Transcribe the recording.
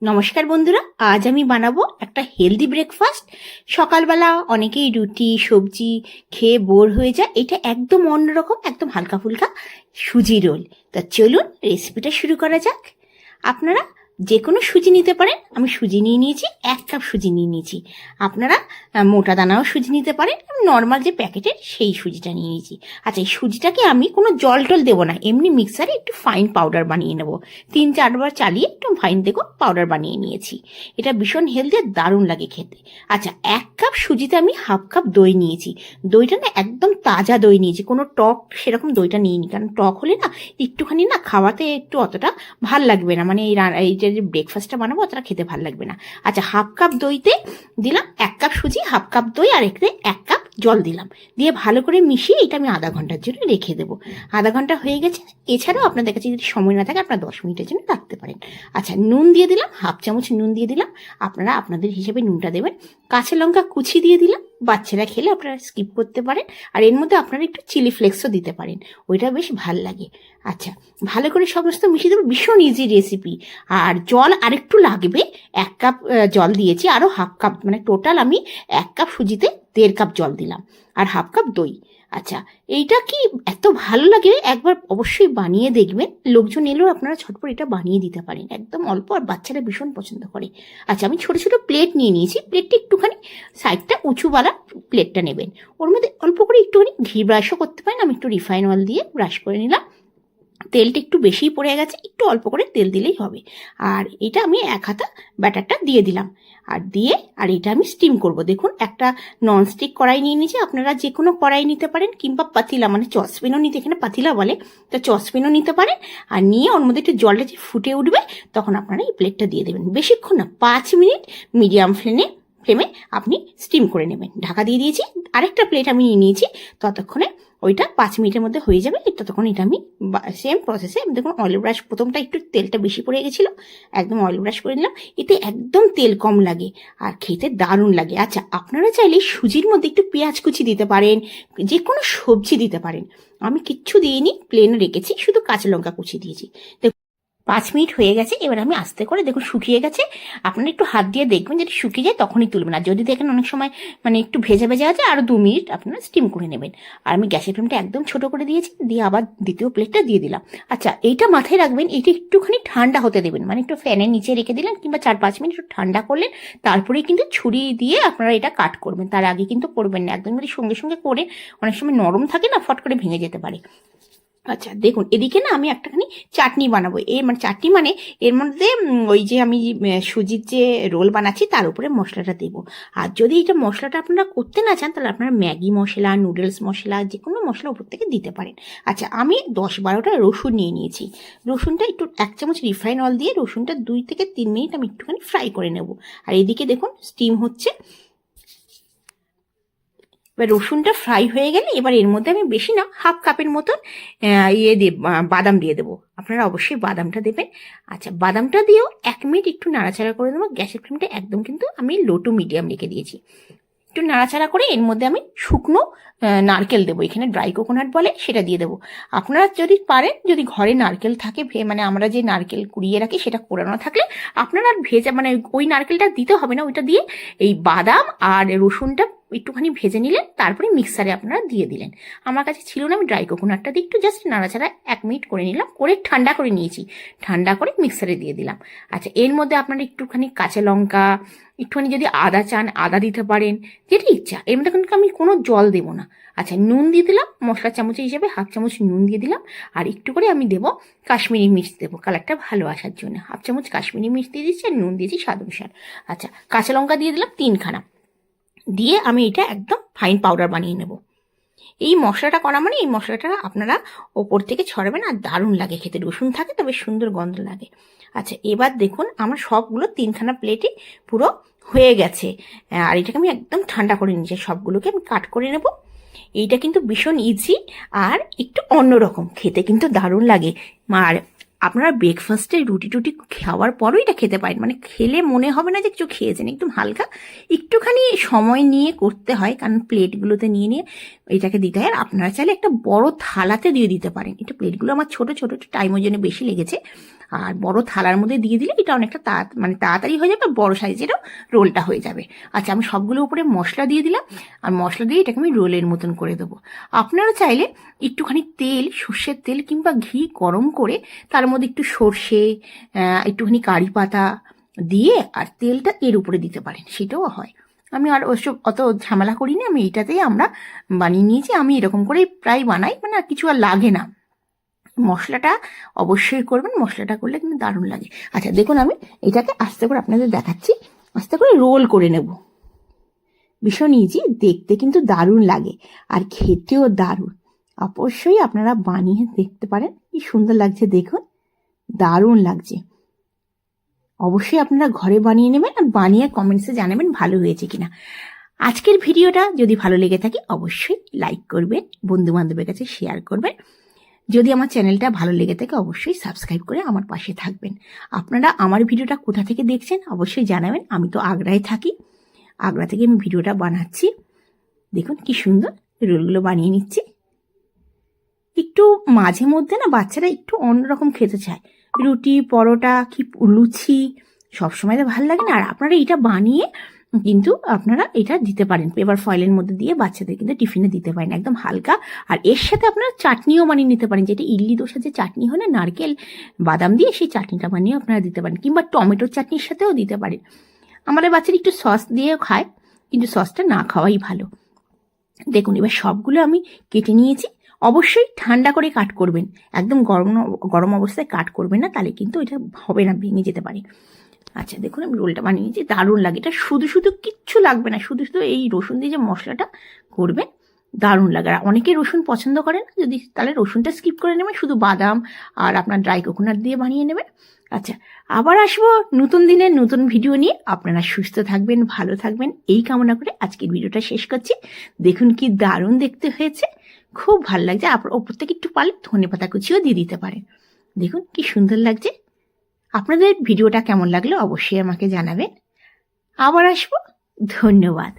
নমস্কার বন্ধুরা, আজ আমি বানাবো একটা হেলদি ব্রেকফাস্ট। সকালবেলা অনেকেই রুটি সবজি খেয়ে বোর হয়ে যায়, এটা একদম অন্যরকম, একদম হালকা ফুলকা সুজি রোল। তা চলুন রেসিপিটা শুরু করা যাক। আপনারা যে কোনো সুজি নিতে পারেন। আমি সুজি নিয়ে নিয়েছি, 1 কাপ সুজি নিয়ে নিয়েছি। আপনারা মোটা দানাও সুজি নিতে পারেন, আমি নর্মাল যে প্যাকেটের সেই সুজিটা নিয়ে নিয়েছি। আচ্ছা, এই সুজিটাকে আমি কোনো জল টল দেবো না, এমনি মিক্সারে একটু ফাইন পাউডার বানিয়ে নেবো। 3-4 বার চালিয়ে একটু ফাইন দেখুন পাউডার বানিয়ে নিয়েছি। এটা ভীষণ হেলদি আর দারুণ লাগে খেতে। আচ্ছা, 1 কাপ সুজিতে আমি 1/2 কাপ দই নিয়েছি। দইটা না একদম তাজা দই নিয়েছি, কোনো টক সেরকম দইটা নিইনি, কারণ টক হলে না একটুখানি না খাওয়াতে একটু অতটা ভাল লাগবে না, মানে এইটা যে ব্রেকফাস্টটা বানাবো অতটা খেতে ভাল লাগবে না। আচ্ছা, 1/2 কাপ দইতে দিলাম 1 কাপ সুজি, 1/2 কাপ দই, আর এখানে 1 কাপ জল দিলাম। দিয়ে ভালো করে মিশিয়ে এটা আমি আধা ঘন্টার জন্য রেখে দেবো। আধা ঘন্টা হয়ে গেছে। এছাড়াও আপনাদের কাছে যদি সময় না থাকে আপনারা 10 মিনিটের জন্য রাখতে পারেন। আচ্ছা, নুন দিয়ে দিলাম, 1/2 চামচ নুন দিয়ে দিলাম। আপনারা আপনাদের হিসেবে নুনটা দেবেন। কাঁচা লঙ্কা কুচি দিয়ে দিলাম, বাচ্চারা খেলে আপনারা স্কিপ করতে পারেন। আর এর মধ্যে আপনারা একটু চিলি ফ্লেক্সও দিতে পারেন, ওইটা বেশ ভাল লাগে। আচ্ছা, ভালো করে সমস্ত মিশিয়ে দেবো, ভীষণ ইজি রেসিপি। আর জল আরেকটু লাগবে, 1 কাপ জল দিয়েছি, আরও 1/2 কাপ, মানে টোটাল আমি 1 কাপ সুজিতে 1.5 কাপ জল দিলাম, আর 1/2 কাপ দই। আচ্ছা, এইটা কি এত ভালো লাগে, একবার অবশ্যই বানিয়ে দেখবেন। লোকজন এলেও আপনারা ঝটপট এটা বানিয়ে দিতে পারেন, একদম অল্প, আর বাচ্চারা ভীষণ পছন্দ করে। আচ্ছা, আমি ছোট ছোট প্লেট নিয়ে নিয়েছি। প্লেটটা একটুখানি সাইডটা উঁচুওয়ালা প্লেটটা নেবেন। ওর মধ্যে অল্প করে একটুখানি ঘি ব্রাশও করতে পারেন, আমি একটু রিফাইন অয়েল দিয়ে ব্রাশ করে নিলাম। তেলটা একটু বেশিই পড়ে গেছে, একটু অল্প করে তেল দিলেই হবে। আর এটা আমি 1 হাতা ব্যাটারটা দিয়ে দিলাম, আর দিয়ে আর এটা আমি স্টিম করব। দেখুন, একটা ননস্টিক কড়াই নিয়ে নিয়েছি, আপনারা যে কোনো কড়াই নিতে পারেন, কিংবা পাতিলা, মানে চসপেনও নিতে, এখানে পাতিলা বলে, তো চসপেনও নিতে পারেন। আর নিয়ে ওর মধ্যে একটু জলটা যে ফুটে উঠবে তখন আপনারা এই প্লেটটা দিয়ে দেবেন। বেশিক্ষণ না, 5 মিনিট মিডিয়াম ফ্লেমে আপনি স্টিম করে নেবেন। ঢাকা দিয়ে দিয়েছি। আরেকটা প্লেট আমি নিয়ে নিয়েছি, ততক্ষণে ওইটা 5 মিনিটের মধ্যে হয়ে যাবে। ততক্ষণ এটা আমি সেম প্রসেসে, দেখুন অয়েল ব্রাশ, প্রথমটা একটু তেলটা বেশি পড়ে গেছিলো, একদম অয়েল ব্রাশ করে নিলাম। এতে একদম তেল কম লাগে আর খেতে দারুণ লাগে। আচ্ছা, আপনারা চাইলে সুজির মধ্যে একটু পেঁয়াজ কুচি দিতে পারেন, যে কোনো সবজি দিতে পারেন। আমি কিচ্ছু দিইনি, প্লেন রেখেছি, শুধু কাঁচা লঙ্কা কুচি দিয়েছি। 5 মিনিট হয়ে গেছে, এবার আমি আস্তে করে, দেখুন শুকিয়ে গেছে। আপনারা একটু হাত দিয়ে দেখবেন, যদি শুকিয়ে যায় তখনই তুলবেন। আর যদি দেখেন অনেক সময় মানে একটু ভেজা ভেজা আছে, আরও 2 মিনিট আপনারা স্টিম করে নেবেন। আর আমি গ্যাসের ফ্লেমটা একদম ছোট করে দিয়েছি, দিয়ে আবার দ্বিতীয় প্লেটটা দিয়ে দিলাম। আচ্ছা, এইটা মাথায় রাখবেন, এটা একটুখানি ঠান্ডা হতে দেবেন, মানে একটু ফ্যানের নিচে রেখে দিলেন, কিংবা 4-5 মিনিট একটু ঠান্ডা করলেন, তারপরেই কিন্তু ছুরি দিয়ে আপনারা এটা কাট করবেন। তার আগে কিন্তু করবেন না, একদম যদি সঙ্গে সঙ্গে করে, অনেক সময় নরম থাকে না, ফট করে ভেঙে যেতে পারে। আচ্ছা, দেখুন এদিকে না আমি একটাখানি চাটনি বানাবো। মানে চাটনি মানে এর মধ্যে ওই যে আমি সুজির যে রোল বানাচ্ছি তার উপরে মশলাটা দেবো। আর যদি এটা মশলাটা আপনারা করতে না চান, তাহলে আপনারা ম্যাগি মশলা, নুডলস মশলা, যে কোনো মশলা উপর থেকে দিতে পারেন। আচ্ছা, আমি 10-12টা রসুন নিয়ে নিয়েছি। রসুনটা একটু 1 চামচ রিফাইন অয়েল দিয়ে রসুনটা 2 থেকে 3 মিনিট আমি একটুখানি ফ্রাই করে নেব। আর এদিকে দেখুন স্টিম হচ্ছে। এবার রসুনটা ফ্রাই হয়ে গেলে এবার এর মধ্যে আমি বেশি না, 1/2 কাপের মতন বাদাম দিয়ে দেবো। আপনারা অবশ্যই বাদামটা দেবেন। আচ্ছা, বাদামটা দিয়েও 1 মিনিট একটু নাড়াচাড়া করে দেবো। গ্যাসের ফ্লেমটা একদম কিন্তু আমি লো টু মিডিয়াম রেখে দিয়েছি। একটু নাড়াচাড়া করে এর মধ্যে আমি শুকনো নারকেল দেবো, এখানে ড্রাই কোকোনাট বলে, সেটা দিয়ে দেবো। আপনারা যদি পারেন, যদি ঘরে নারকেল থাকে, মানে আমরা যে নারকেল কুড়িয়ে রাখি সেটা কোরানো থাকলে আপনারা আর ভেজা, মানে ওই নারকেলটা দিতে হবে না, ওইটা দিয়ে এই বাদাম আর রসুনটা একটুখানি ভেজে নিলেন, তারপরে মিক্সারে আপনারা দিয়ে দিলেন। আমার কাছে ছিল না, আমি ড্রাই কোকোনাটটা দিয়ে একটু জাস্ট নাড়াচাড়া 1 মিনিট করে নিলাম, করে ঠান্ডা করে নিয়েছি, ঠান্ডা করে মিক্সারে দিয়ে দিলাম। আচ্ছা, এর মধ্যে আপনারা একটুখানি কাঁচা লঙ্কা, একটুখানি যদি আদা চান আদা দিতে পারেন, যেটা ইচ্ছা। এর মধ্যে কিন্তু আমি কোনো জল দেবো না। আচ্ছা, নুন দিয়ে দিলাম, মশলা চামচ হিসেবে 1/2 চামচ নুন দিয়ে দিলাম। আর একটু করে আমি দেবো কাশ্মীরি মির্চ, দেবো কালারটা ভালো আসার জন্য। 1/2 চামচ কাশ্মীরি মির্চ দিয়ে দিচ্ছি, আর নুন দিয়েছি স্বাদ অনুসার। আচ্ছা, কাঁচা লঙ্কা দিয়ে দিলাম 3খানা, দিয়ে আমি এটা একদম ফাইন পাউডার বানিয়ে নেব। এই মশলাটা করা মানে এই মশলাটা আপনারা ওপর থেকে ছড়াবেন, আর দারুণ লাগে খেতে। রসুন থাকে তবে সুন্দর গন্ধ লাগে। আচ্ছা, এবার দেখুন আমার সবগুলো 3খানা প্লেটে পুরো হয়ে গেছে। আর এটাকে আমি একদম ঠান্ডা করে নিয়েছি, সবগুলোকে আমি কাট করে নেব। এইটা কিন্তু ভীষণ ইজি আর একটু অন্যরকম, খেতে কিন্তু দারুণ লাগে। আর আপনারা ব্রেকফাস্টে রুটি টুটি খাওয়ার পরও এটা খেতে পারেন, মানে খেলে মনে হবে না যে কিছু খেয়েছেন। একদম হালকা একটুখানি সময় নিয়ে করতে হয়, কারণ প্লেটগুলোতে নিয়ে নিয়ে এটাকে দিতে হয়। আর আপনারা চাইলে একটা বড় থালাতে দিয়ে দিতে পারেন। এটা প্লেটগুলো আমার ছোট ছোট, টাইম ওই জন্য বেশি লেগেছে। আর বড় থালার মধ্যে দিয়ে দিলে এটা অনেকটা তাড়াতাড়ি হয়ে যাবে, বড় সাইজেরও রোলটা হয়ে যাবে। আচ্ছা, আমি সবগুলো উপরে মশলা দিয়ে দিলাম, আর মশলা দিয়ে এটাকে আমি রোলের মতন করে দেবো। আপনারা চাইলে একটুখানি তেল, সর্ষের তেল কিংবা ঘি গরম করে তার মধ্যে একটু সর্ষে, একটুখানি কারি পাতা দিয়ে আর তেলটা এর উপরে দিতে পারেন, সেটাও হয়। আমি আর ওসব অত ঝামেলা করি না, আমি এইটাতেই আমরা বানিয়ে নিয়েছি। আমি এরকম করেই প্রায় বানাই, মানে আর কিছু আর লাগে না। মশলাটা অবশ্যই করবেন, মশলাটা করলে কিন্তু দারুণ লাগে। আচ্ছা দেখুন, আমি এটাকে আস্তে করে আপনাদের দেখাচ্ছি, আস্তে করে রোল করে নেব। ভীষণ ইজি, দেখতে কিন্তু দারুণ লাগে আর খেতেও দারুণ। অবশ্যই আপনারা বানিয়ে দেখতে পারেন, কি সুন্দর লাগছে দেখুন, দারুণ লাগছে। অবশ্যই আপনারা ঘরে বানিয়ে নেবেন আর বানিয়ে কমেন্টসে জানাবেন ভালো হয়েছে কিনা। আজকের ভিডিওটা যদি ভালো লেগে থাকে অবশ্যই লাইক করবেন, বন্ধু বান্ধবের কাছে শেয়ার করবেন। যদি আমার চ্যানেলটা ভালো লেগে থাকে অবশ্যই সাবস্ক্রাইব করে আমার পাশে থাকবেন। আপনারা আমার ভিডিওটা কোথা থেকে দেখছেন অবশ্যই জানাবেন। আমি তো আগ্রায় থাকি, আগ্রা থেকে আমি ভিডিওটা বানাচ্ছি। দেখুন কি সুন্দর রোলগুলো বানিয়ে নিচ্ছি। একটু মাঝে মধ্যে না বাচ্চারা একটু অন্যরকম খেতে চায়, রুটি, পরোটা কি লুচি সবসময় তো ভালো লাগে না। আর আপনারা এটা বানিয়ে কিন্তু আপনারা এটা দিতে পারেন, পেপার ফয়েলের মধ্যে দিয়ে বাচ্চাদের কিন্তু টিফিনে দিতে পারেন, একদম হালকা। আর এর সাথে আপনারা চাটনিও বানিয়ে নিতে পারেন, যেটা ইডলি দোসা যে চাটনি হয় না, নারকেল বাদাম দিয়ে, সেই চাটনিটা বানিয়ে আপনারা দিতে পারেন, কিংবা টমেটোর চাটনির সাথেও দিতে পারেন। আমাদের বাচ্চারা একটু সস দিয়েও খায়, কিন্তু সসটা না খাওয়াই ভালো। দেখুন এবার সবগুলো আমি কেটে নিয়েছি। অবশ্যই ঠান্ডা করে কাট করবেন, একদম গরম অবস্থায় কাট করবেন না, তাহলে কিন্তু এটা হবে না, ভেঙে যেতে পারে। আচ্ছা দেখুন, আমি রোলটা বানিয়ে নিয়েছি, দারুণ লাগে। এটা শুধু শুধু কিচ্ছু লাগবে না, শুধু শুধু এই রসুন দিয়ে যে মশলাটা করবেন দারুণ লাগে। আর অনেকে রসুন পছন্দ করেন, যদি তাহলে রসুনটা স্কিপ করে নেবেন, শুধু বাদাম আর আপনার ড্রাই কোকোনাট দিয়ে বানিয়ে নেবেন। আচ্ছা, আবার আসবো নতুন দিনের নতুন ভিডিও নিয়ে। আপনারা সুস্থ থাকবেন, ভালো থাকবেন, এই কামনা করে আজকের ভিডিওটা শেষ করছি। দেখুন কি দারুণ দেখতে হয়েছে, খুব ভালো লাগছে। আপনার ওপর থেকে একটু পারলে ধনেপাতা কুচিও দিয়ে দিতে পারেন। দেখুন কি সুন্দর লাগছে। আপনাদের ভিডিওটা কেমন লাগলো অবশ্যই আমাকে জানাবেন। আবার আসবো, ধন্যবাদ।